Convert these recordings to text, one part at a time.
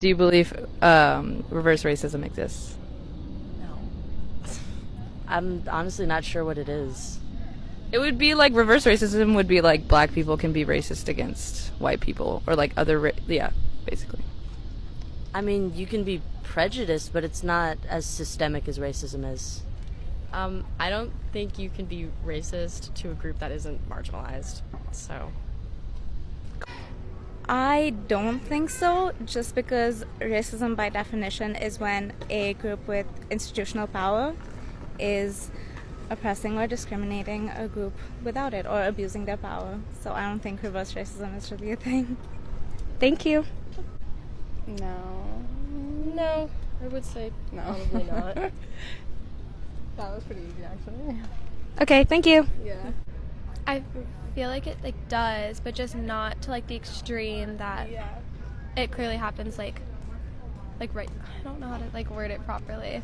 Do you believe reverse racism exists? No. I'm honestly not sure what it is. It would be like reverse racism would be like black people can be racist against white people or like yeah, basically. I mean, you can be prejudiced, but it's not as systemic as racism is. I don't think you can be racist to a group that isn't marginalized. So I don't think so, just because racism by definition is when a group with institutional power is oppressing or discriminating a group without it or abusing their power. So I don't think reverse racism is really a thing. Thank you. no, I would say No. probably not. That was pretty easy, actually. Okay, thank you. Yeah. I feel like it does, but just not to the extreme that it clearly happens like right. I don't know how to word it properly.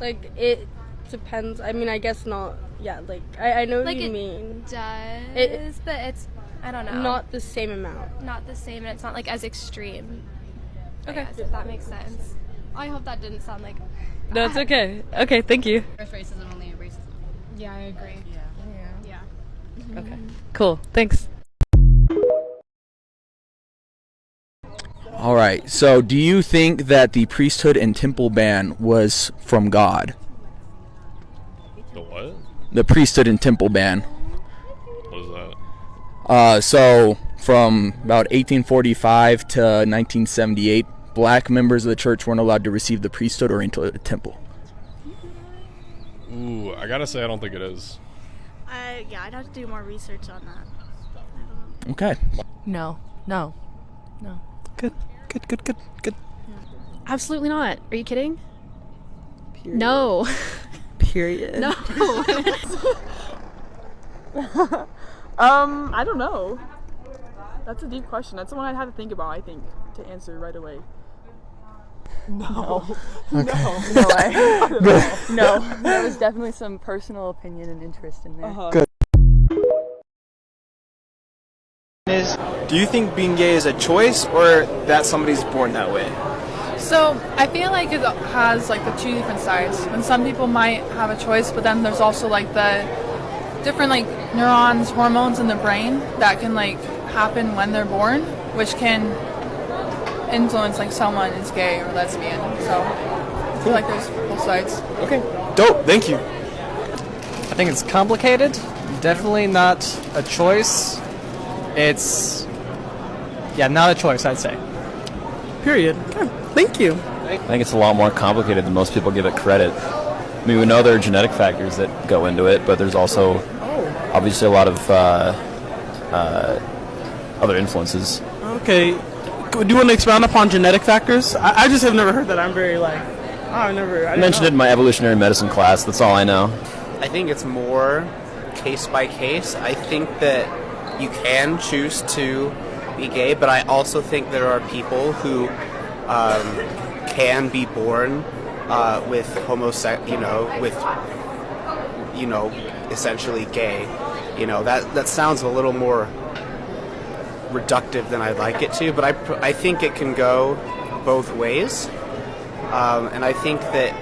It depends. I mean, I guess not. Yeah, I know what you mean. Does, but it's, I don't know. Not the same amount. Not the same, and it's not as extreme. Okay. Yes, if that makes sense. I hope that didn't sound like. No, it's okay. Okay, thank you. Racism, only racism. Yeah, I agree. Yeah. Okay. Cool. Thanks. All right. So, do you think that the priesthood and temple ban was from God? The what? The priesthood and temple ban. What is that? So from about 1845 to 1978, black members of the church weren't allowed to receive the priesthood or enter the temple. Ooh, I gotta say I don't think it is. Yeah, I'd have to do more research on that. I don't know. Okay. No. Good. Absolutely not. Are you kidding? Period. No. Period. No. I don't know. That's a deep question. That's the one I'd have to think about, I think, to answer right away. No. Okay. No way. No, there was definitely some personal opinion and interest in there. Good. Do you think being gay is a choice or that somebody's born that way? So I feel like it has the two different sides. And some people might have a choice, but then there's also the different neurons, hormones in the brain that can happen when they're born, which can influence someone is gay or lesbian. So I feel like there's both sides. Okay. Dope. Thank you. I think it's complicated. Definitely not a choice. It's not a choice, I'd say. Period. Okay. Thank you. I think it's a lot more complicated than most people give it credit. I mean, we know there are genetic factors that go into it, but there's also obviously a lot of other influences. Okay. Do you want to expound upon genetic factors? I just have never heard that. I'm very I mentioned it in my evolutionary medicine class. That's all I know. I think it's more case by case. I think that you can choose to be gay, but I also think there are people who can be born with essentially gay. That sounds a little more reductive than I'd like it to, but I think it can go both ways, and I think that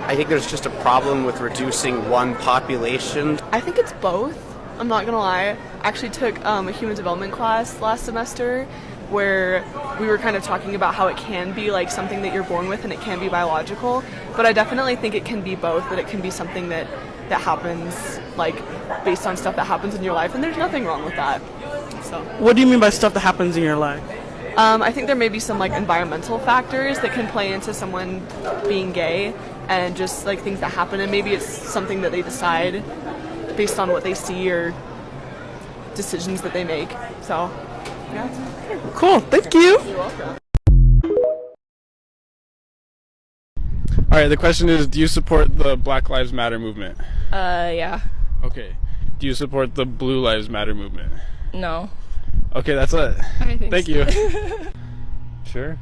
I think there's just a problem with reducing one population. I think it's both. I'm not gonna lie. I actually took a human development class last semester where we were kind of talking about how it can be something that you're born with and it can be biological, but I definitely think it can be both, that it can be something that happens based on stuff that happens in your life, and there's nothing wrong with that. So what do you mean by stuff that happens in your life? I think there may be some environmental factors that can play into someone being gay, and just things that happen, and maybe it's something that they decide based on what they see or decisions that they make. So yeah. Cool. Thank you. You're welcome. All right, the question is, do you support the Black Lives Matter movement? Yeah. Okay. Do you support the Blue Lives Matter movement? No. Okay, that's it. Thank you. Sure.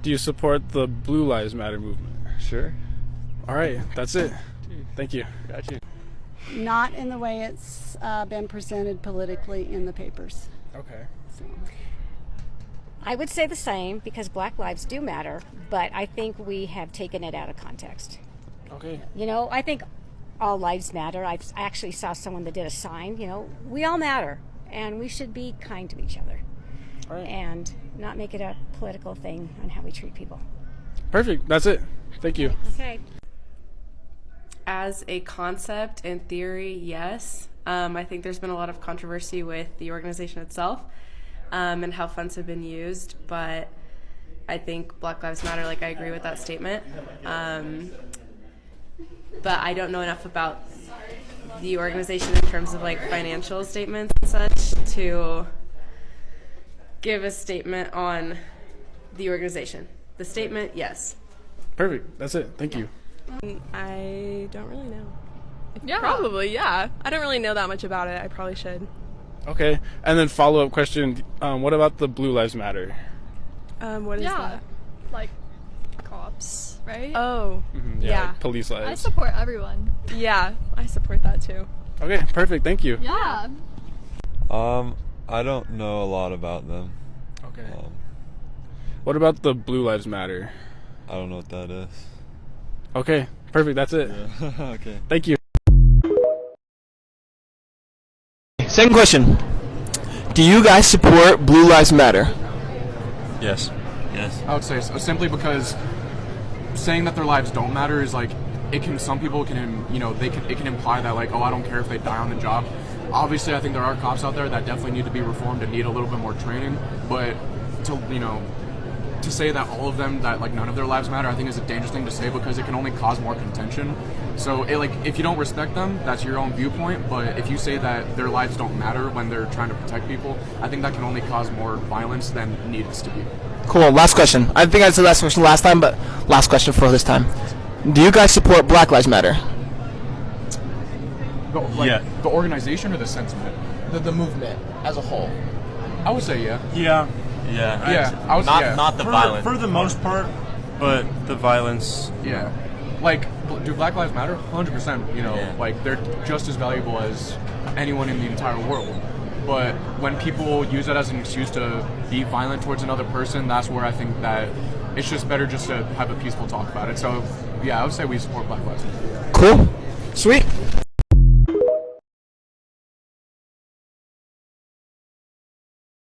Do you support the Blue Lives Matter movement? Sure. All right, that's it. Thank you. Got you. Not in the way it's been presented politically in the papers. Okay. So. I would say the same because Black lives do matter, but I think we have taken it out of context. Okay. You know, I think all lives matter. I actually saw someone that did a sign, you know, we all matter and we should be kind to each other. Right. And not make it a political thing on how we treat people. Perfect. That's it. Thank you. Okay. As a concept and theory, yes. I think there's been a lot of controversy with the organization itself and how funds have been used, but I think Black Lives Matter, like, I agree with that statement. But I don't know enough about the organization in terms of, like, financial statements and such to give a statement on the organization. The statement, yes. Perfect. That's it. Thank you. I don't really know. Yeah. Probably, yeah. I don't really know that much about it. I probably should. Okay. And then follow-up question, what about the Blue Lives Matter? What is that? Like cops, right? Oh, Yeah, like police lives. I support everyone. Yeah, I support that too. Okay, perfect. Thank you. Yeah. I don't know a lot about them. Okay. What about the Blue Lives Matter? I don't know what that is. Okay, perfect. That's it. Yeah. Okay. Thank you. Second question. Do you guys support Blue Lives Matter? Yes. Yes. I would say so, simply because saying that their lives don't matter is like, some people can, you know, it can imply that, like, oh, I don't care if they die on the job. Obviously, I think there are cops out there that definitely need to be reformed and need a little bit more training, but to say that all of them, that, like, none of their lives matter, I think is a dangerous thing to say because it can only cause more contention. So, if you don't respect them, that's your own viewpoint, but if you say that their lives don't matter when they're trying to protect people, I think that can only cause more violence than needs to be. Cool. Last question. I think I said last question last time, but last question for this time. Do you guys support Black Lives Matter? The organization or the sentiment? The movement as a whole. I would say yeah. Yeah. Yeah. I would say yeah. Not the violence. For the most part, but the violence. Yeah. Like, do Black Lives Matter? 100%. You know, like, they're just as valuable as anyone in the entire world. But when people use it as an excuse to be violent towards another person, that's where I think that it's just better just to have a peaceful talk about it. So, yeah, I would say we support Black Lives Matter. Cool. Sweet.